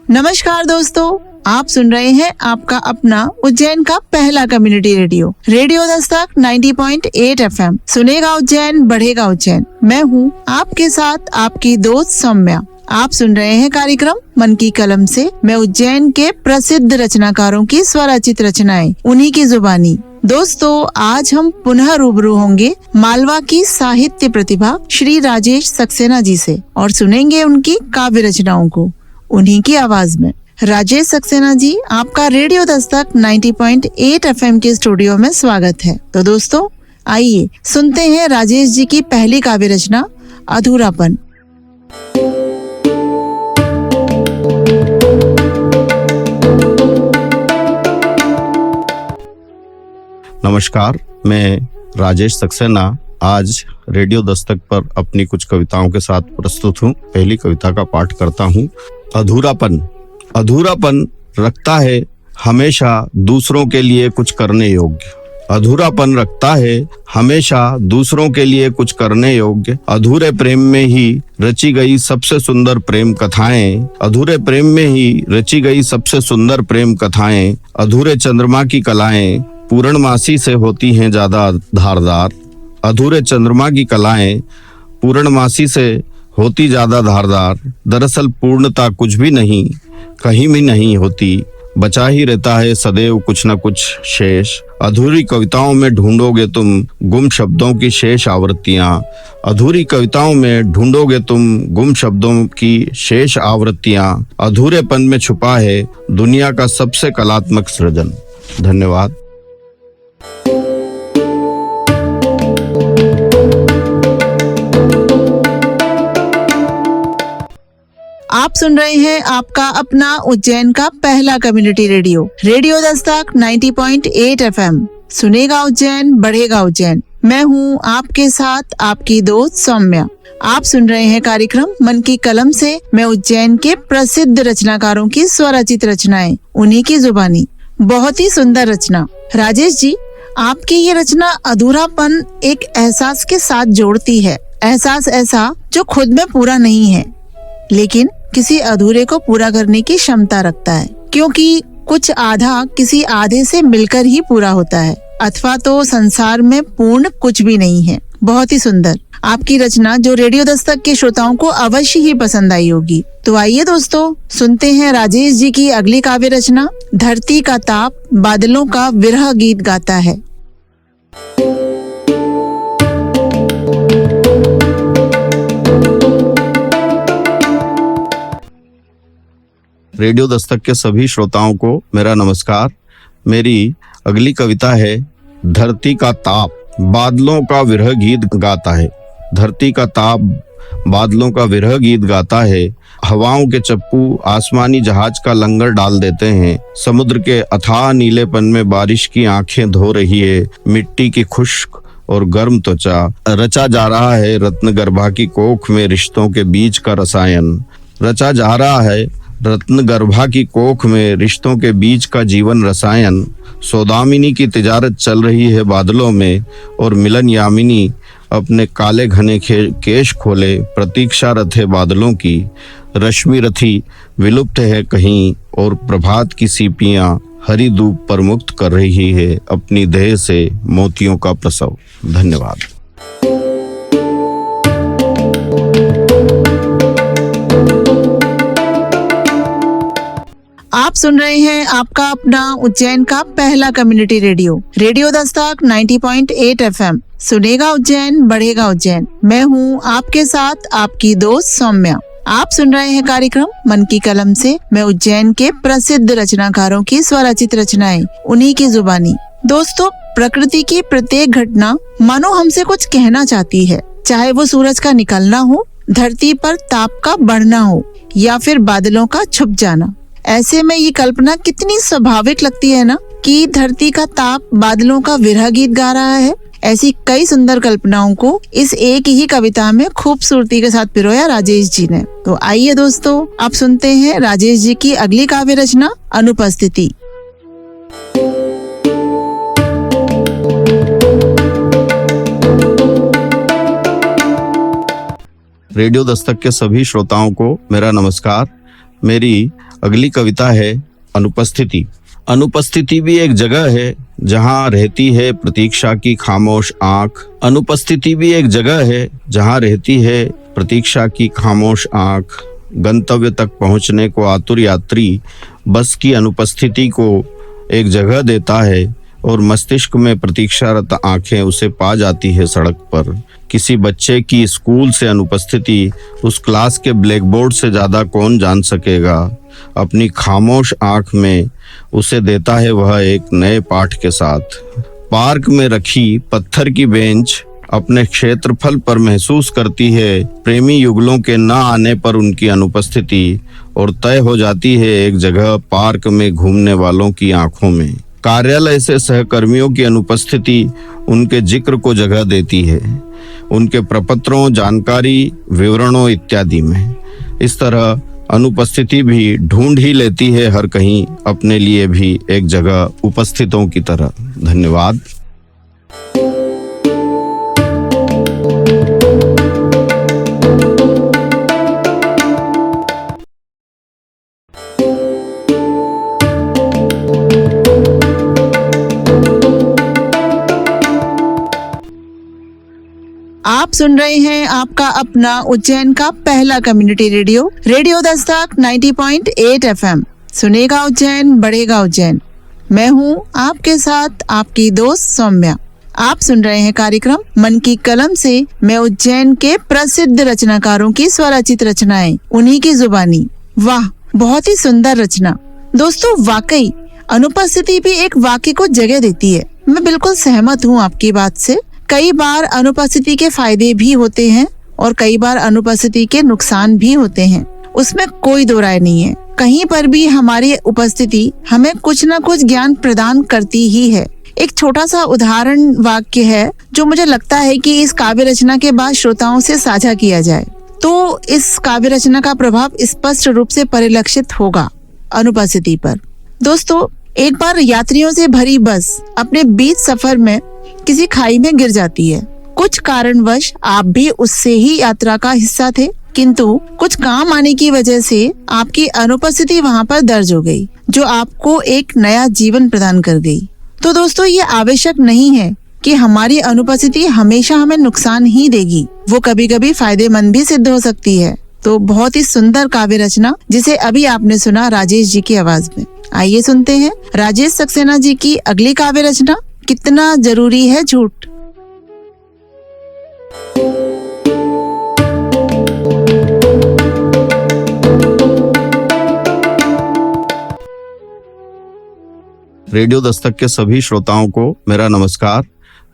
नमस्कार दोस्तों, आप सुन रहे हैं आपका अपना उज्जैन का पहला कम्युनिटी रेडियो दस्तक 90.8 FM। सुनेगा उज्जैन, बढ़ेगा उज्जैन। मैं हूँ आपके साथ आपकी दोस्त सौम्या। आप सुन रहे हैं कार्यक्रम मन की कलम से। मैं उज्जैन के प्रसिद्ध रचनाकारों की स्वरचित रचनाएं, उन्हीं की जुबानी। दोस्तों, आज हम पुनः रूबरू होंगे मालवा की साहित्य प्रतिभा श्री राजेश सक्सेना जी से और सुनेंगे उनकी काव्य रचनाओं को उन्हीं की आवाज में। राजेश सक्सेना जी, आपका रेडियो दस्तक 90.8 FM के स्टूडियो में स्वागत है। तो दोस्तों, आइए सुनते हैं राजेश जी की पहली काव्य रचना अधूरापन। नमस्कार, मैं राजेश सक्सेना आज रेडियो दस्तक पर अपनी कुछ कविताओं के साथ प्रस्तुत हूँ। पहली कविता का पाठ करता हूँ। अधूरापन। अधूरापन रखता है हमेशा दूसरों के लिए कुछ करने योग्य। अधूरापन रखता है हमेशा दूसरों के लिए कुछ करने योग्य। अधूरे प्रेम में ही रची गई सबसे सुंदर प्रेम कथाएं। अधूरे प्रेम में ही रची गई सबसे सुंदर प्रेम कथाएं। अधूरे चंद्रमा की कलाएं पूर्णमासी से होती हैं ज्यादा धारदार। अधूरे चंद्रमा की कलाएं पूर्णमासी से होती ज्यादा धारदार। दरअसल पूर्णता कुछ भी नहीं, कहीं भी नहीं होती, बचा ही रहता है सदैव कुछ न कुछ शेष। अधूरी कविताओं में ढूंढोगे तुम गुम शब्दों की शेष आवृत्तियां। अधूरी कविताओं में ढूंढोगे तुम गुम शब्दों की शेष आवृत्तियां। अधूरेपन में छुपा है दुनिया का सबसे कलात्मक सृजन। धन्यवाद। आप सुन रहे हैं आपका अपना उज्जैन का पहला कम्युनिटी रेडियो दस्तक 90.8 FM। सुनेगा उज्जैन, बढ़ेगा उज्जैन। मैं हूँ आपके साथ आपकी दोस्त सौम्या। आप सुन रहे हैं कार्यक्रम मन की कलम से। मैं उज्जैन के प्रसिद्ध रचनाकारों की स्वरचित रचनाएं, उन्हीं की जुबानी। बहुत ही सुंदर रचना। राजेश जी, आपकी ये रचना अधूरापन एक एहसास के साथ जोड़ती है। एहसास ऐसा जो खुद में पूरा नहीं है, लेकिन किसी अधूरे को पूरा करने की क्षमता रखता है, क्योंकि कुछ आधा किसी आधे से मिलकर ही पूरा होता है, अथवा तो संसार में पूर्ण कुछ भी नहीं है। बहुत ही सुंदर आपकी रचना, जो रेडियो दस्तक के श्रोताओं को अवश्य ही पसंद आई होगी। तो आइए दोस्तों, सुनते हैं राजेश जी की अगली काव्य रचना। धरती का ताप बादलों का विरह गीत गाता है। रेडियो दस्तक के सभी श्रोताओं को मेरा नमस्कार। मेरी अगली कविता है धरती का ताप बादलों का विरह गीत गाता है। धरती का ताप बादलों का विरह गीत गाता है। हवाओं के चप्पू आसमानी जहाज का लंगर डाल देते हैं। समुद्र के अथाह नीलेपन में बारिश की आंखें धो रही है। मिट्टी की खुश्क और गर्म त्वचा। रचा जा रहा है रत्नगर्भा की कोख में रिश्तों के बीच का रसायन। रचा जा रहा है रत्नगर्भा की कोख में रिश्तों के बीच का जीवन रसायन। सौदामिनी की तिजारत चल रही है बादलों में और मिलन यामिनी अपने काले घने केश खोले प्रतीक्षारत है बादलों की। रश्मि रथी विलुप्त है कहीं और प्रभात की सीपियां हरी धूप पर मुक्त कर रही है अपनी देह से मोतियों का प्रसव। धन्यवाद। आप सुन रहे हैं आपका अपना उज्जैन का पहला कम्युनिटी रेडियो दस्तक 90.8 FM। सुनेगा उज्जैन, बढ़ेगा उज्जैन। मैं हूँ आपके साथ आपकी दोस्त सौम्या। आप सुन रहे हैं कार्यक्रम मन की कलम से। मैं उज्जैन के प्रसिद्ध रचनाकारों की स्वरचित रचनाएं, उन्हीं की जुबानी। दोस्तों, प्रकृति की प्रत्येक घटना मानो हमसे कुछ कहना चाहती है, चाहे वो सूरज का निकलना हो, धरती पर ताप का बढ़ना हो या फिर बादलों का छुप जाना। ऐसे में ये कल्पना कितनी स्वाभाविक लगती है ना, कि धरती का ताप बादलों का विरह गीत गा रहा है। ऐसी कई सुंदर कल्पनाओं को इस एक ही कविता में खूबसूरती के साथ पिरोया राजेश जी ने। तो आइए दोस्तों, आप सुनते हैं राजेश जी की अगली काव्य रचना अनुपस्थिति। रेडियो दस्तक के सभी श्रोताओं को मेरा नमस्कार। मेरी अगली कविता है अनुपस्थिति। अनुपस्थिति भी एक जगह है जहाँ रहती है प्रतीक्षा की खामोश आंख। अनुपस्थिति भी एक जगह है जहाँ रहती है प्रतीक्षा की खामोश आंख। गंतव्य तक पहुँचने को आतुर यात्री बस की अनुपस्थिति को एक जगह देता है और मस्तिष्क में प्रतीक्षारत आंखें उसे पा जाती है सड़क पर। किसी बच्चे की स्कूल से अनुपस्थिति उस क्लास के ब्लैक बोर्ड से ज़्यादा कौन जान सकेगा। अपनी खामोश आंख में उसे देता है वह एक नए पाठ के साथ। पार्क में रखी पत्थर की बेंच अपने क्षेत्रफल पर महसूस करती है प्रेमी युगलों के न आने पर उनकी अनुपस्थिति और तय हो जाती है एक जगह पार्क में घूमने वालों की आंखों में। कार्यालय से सहकर्मियों की अनुपस्थिति उनके जिक्र को जगह देती है, उनके प्रपत्रों, जानकारी, विवरणों इत्यादि में। इस तरह अनुपस्थिति भी ढूंढ ही लेती है हर कहीं अपने लिए भी एक जगह उपस्थितों की तरह। धन्यवाद। आप सुन रहे हैं आपका अपना उज्जैन का पहला community radio, radio Dastak 90.8 FM। सुनेगा उज्जैन, बढ़ेगा उज्जैन। मैं हूं आपके साथ आपकी दोस्त सौम्या। आप सुन रहे हैं कार्यक्रम मन की कलम से मैं उज्जैन के प्रसिद्ध रचनाकारों की स्वरचित रचनाएं, उन्हीं की जुबानी। वाह, बहुत ही सुंदर रचना। दोस्तों, वाकई अनुपस्थिति भी एक वाक्य को जगह देती है। मैं बिल्कुल सहमत हूँ आपकी बात से। कई बार अनुपस्थिति के फायदे भी होते हैं और कई बार अनुपस्थिति के नुकसान भी होते हैं, उसमें कोई दो राय नहीं है। कहीं पर भी हमारी उपस्थिति हमें कुछ न कुछ ज्ञान प्रदान करती ही है। एक छोटा सा उदाहरण वाक्य है जो मुझे लगता है कि इस काव्य रचना के बाद श्रोताओं से साझा किया जाए तो इस काव्य रचना का प्रभाव स्पष्ट रूप से परिलक्षित होगा अनुपस्थिति पर। दोस्तों, एक बार यात्रियों से भरी बस अपने बीच सफर में किसी खाई में गिर जाती है। कुछ कारणवश आप भी उससे ही यात्रा का हिस्सा थे, किंतु कुछ काम आने की वजह से आपकी अनुपस्थिति वहाँ पर दर्ज हो गई, जो आपको एक नया जीवन प्रदान कर गई। तो दोस्तों, ये आवश्यक नहीं है कि हमारी अनुपस्थिति हमेशा हमें नुकसान ही देगी, वो कभी कभी फायदेमंद भी सिद्ध हो सकती है। तो बहुत ही सुंदर काव्य रचना जिसे अभी आपने सुना राजेश जी की आवाज में। आइए सुनते हैं राजेश सक्सेना जी की अगली काव्य रचना, कितना जरूरी है झूठ। रेडियो दस्तक के सभी श्रोताओं को मेरा नमस्कार।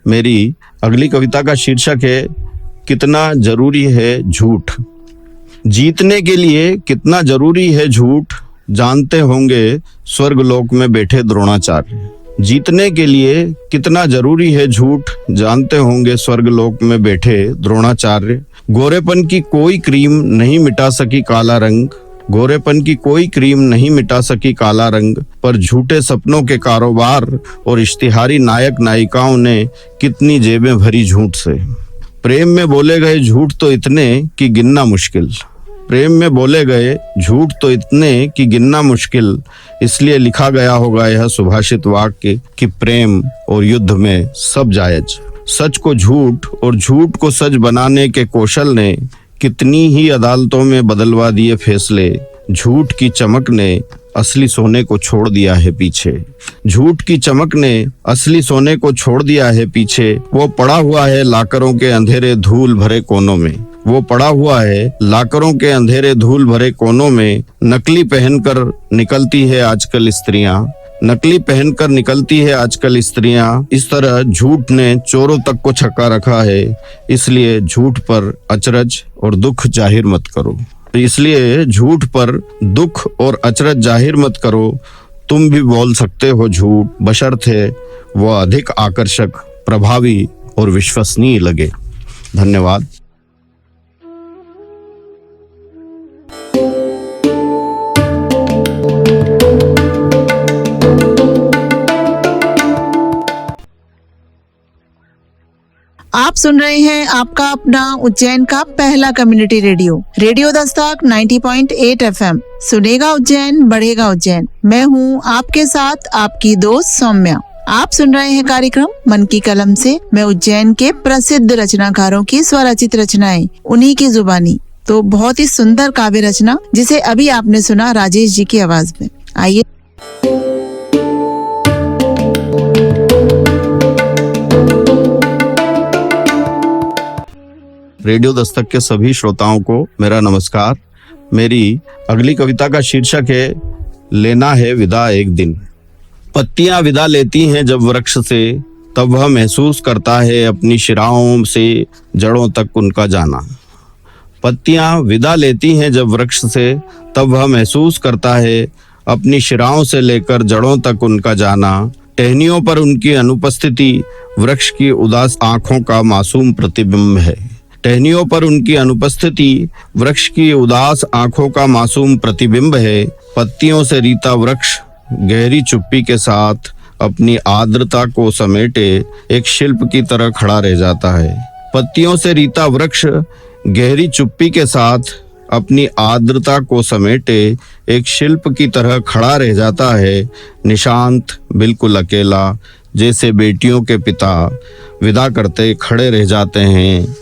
मेरी अगली कविता का शीर्षक है कितना जरूरी है झूठ। जीतने के लिए कितना जरूरी है झूठ, जानते होंगे स्वर्गलोक में बैठे द्रोणाचार्य। जीतने के लिए कितना जरूरी है झूठ, जानते होंगे स्वर्गलोक में बैठे द्रोणाचार्य। गोरेपन की कोई क्रीम नहीं मिटा सकी काला रंग, गोरेपन की कोई क्रीम नहीं मिटा सकी काला रंग, पर झूठे सपनों के कारोबार और इश्तिहारी नायक नायिकाओं ने कितनी जेबें भरी झूठ से। प्रेम में बोले गए झूठ तो इतने कि गिनना मुश्किल, प्रेम में बोले गए झूठ तो इतने कि गिनना मुश्किल। इसलिए लिखा गया होगा यह सुभाषित वाक्य कि प्रेम और युद्ध में सब जायज। सच को झूठ और झूठ को सच बनाने के कौशल ने कितनी ही अदालतों में बदलवा दिए फैसले। झूठ की चमक ने असली सोने को छोड़ दिया है पीछे, झूठ की चमक ने असली सोने को छोड़ दिया है पीछे। वो पड़ा हुआ है लाकरों के अंधेरे धूल भरे कोनों में, वो पड़ा हुआ है लाकरों के अंधेरे धूल भरे कोनों में। नकली पहनकर निकलती है आजकल स्त्रियां, नकली पहनकर निकलती है आजकल स्त्रियां। इस तरह झूठ ने चोरों तक को छक्का रखा है। इसलिए झूठ पर अचरज और दुख जाहिर मत करो, इसलिए झूठ पर दुख और अचरज जाहिर मत करो। तुम भी बोल सकते हो झूठ, बशर्ते वह अधिक आकर्षक, प्रभावी और विश्वसनीय लगे। धन्यवाद। आप सुन रहे हैं आपका अपना उज्जैन का पहला community radio, radio Dastak 90.8 FM। सुनेगा उज्जैन, बढ़ेगा उज्जैन। मैं हूँ आपके साथ आपकी दोस्त सौम्या। आप सुन रहे हैं कार्यक्रम मन की कलम से। मैं उज्जैन के प्रसिद्ध रचनाकारों की स्वरचित रचनाएं, उन्हीं की जुबानी। तो बहुत ही सुंदर काव्य रचना जिसे अभी आपने सुना राजेश जी की आवाज में। आइए रेडियो दस्तक के सभी श्रोताओं को मेरा नमस्कार। मेरी अगली कविता का शीर्षक है लेना है विदा एक दिन। पत्तियां विदा लेती हैं जब वृक्ष से, तब वह महसूस करता है अपनी शिराओं से जड़ों तक उनका जाना। पत्तियां विदा लेती हैं जब वृक्ष से, तब वह महसूस करता है अपनी शिराओं से लेकर जड़ों तक उनका जाना। टहनियों पर उनकी अनुपस्थिति वृक्ष की उदास आंखों का मासूम प्रतिबिंब है। टहनियों पर उनकी अनुपस्थिति वृक्ष की उदास आंखों का मासूम प्रतिबिंब है। पत्तियों से रीता वृक्ष गहरी चुप्पी के साथ अपनी आर्द्रता को समेटे एक शिल्प की तरह खड़ा रह जाता है। पत्तियों से रीता वृक्ष गहरी चुप्पी के साथ अपनी आर्द्रता को समेटे एक शिल्प की तरह खड़ा रह जाता है, निशांत, बिल्कुल अकेला, जैसे बेटियों के पिता विदा करते खड़े रह जाते हैं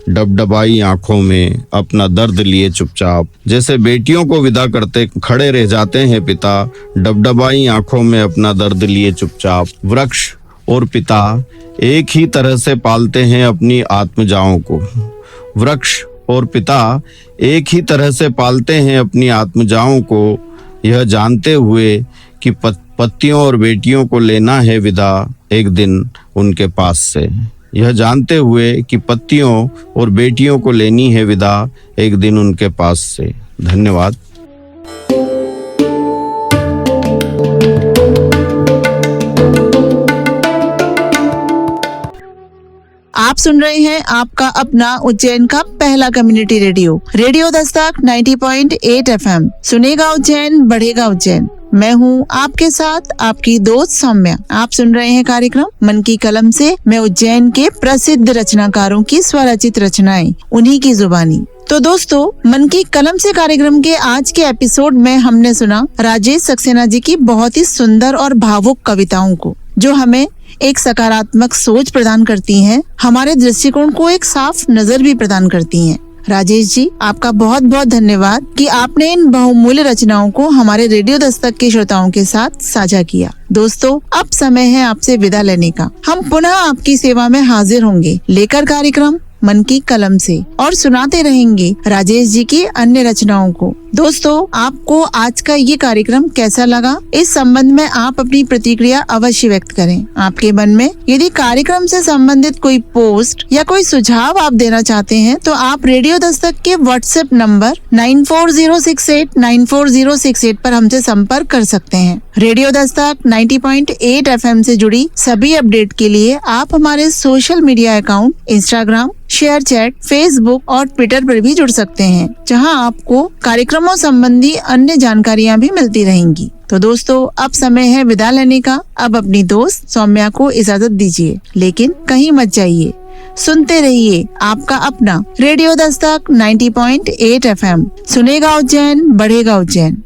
डबडबाई आंखों में अपना दर्द लिए चुपचाप। जैसे बेटियों को विदा करते खड़े रह जाते हैं पिता डबडबाई आंखों में अपना दर्द लिए चुपचाप। वृक्ष और पिता एक ही तरह से पालते हैं अपनी आत्मजाओं को। वृक्ष और पिता एक ही तरह से पालते हैं अपनी आत्मजाओं को, यह जानते हुए कि पत्तियों और बेटियों को लेना है विदा एक दिन उनके पास से। यह जानते हुए कि पत्तियों और बेटियों को लेनी है विदा एक दिन उनके पास से। धन्यवाद। आप सुन रहे हैं आपका अपना उज्जैन का पहला community radio, radio Dastak 90.8 FM। सुनेगा उज्जैन, बढ़ेगा उज्जैन। मैं हूँ आपके साथ आपकी दोस्त सौम्या। आप सुन रहे हैं कार्यक्रम मन की कलम से। मैं उज्जैन के प्रसिद्ध रचनाकारों की स्वरचित रचनाएं, उन्हीं की जुबानी। तो दोस्तों, मन की कलम से कार्यक्रम के आज के एपिसोड में हमने सुना राजेश सक्सेना जी की बहुत ही सुंदर और भावुक कविताओं को, जो हमें एक सकारात्मक सोच प्रदान करती हैं, हमारे दृष्टिकोण को एक साफ नजर भी प्रदान करती हैं। राजेश जी, आपका बहुत बहुत धन्यवाद कि आपने इन बहुमूल्य रचनाओं को हमारे रेडियो दस्तक के श्रोताओं के साथ साझा किया। दोस्तों, अब समय है आपसे विदा लेने का। हम पुनः आपकी सेवा में हाजिर होंगे लेकर कार्यक्रम मन की कलम से, और सुनाते रहेंगे राजेश जी की अन्य रचनाओं को। दोस्तों, आपको आज का ये कार्यक्रम कैसा लगा, इस संबंध में आप अपनी प्रतिक्रिया अवश्य व्यक्त करें। आपके मन में यदि कार्यक्रम से संबंधित कोई पोस्ट या कोई सुझाव आप देना चाहते हैं, तो आप रेडियो दस्तक के व्हाट्सएप नंबर 9406894068 पर हमसे संपर्क कर सकते हैं। रेडियो दस्तक 90.8 FM से जुड़ी सभी अपडेट के लिए आप हमारे social media account Instagram, share chat, Facebook और ट्विटर पर भी जुड़ सकते हैं, जहां आपको कार्यक्रमों संबंधी अन्य जानकारियां भी मिलती रहेंगी। तो दोस्तों, अब समय है विदा लेने का। अब अपनी दोस्त सौम्या को इजाजत दीजिए, लेकिन कहीं मत जाइए। सुनते रहिए आपका अपना रेडियो दस्तक 90.8 FM। सुनेगा उज्जैन, बढ़ेगा उज्जैन।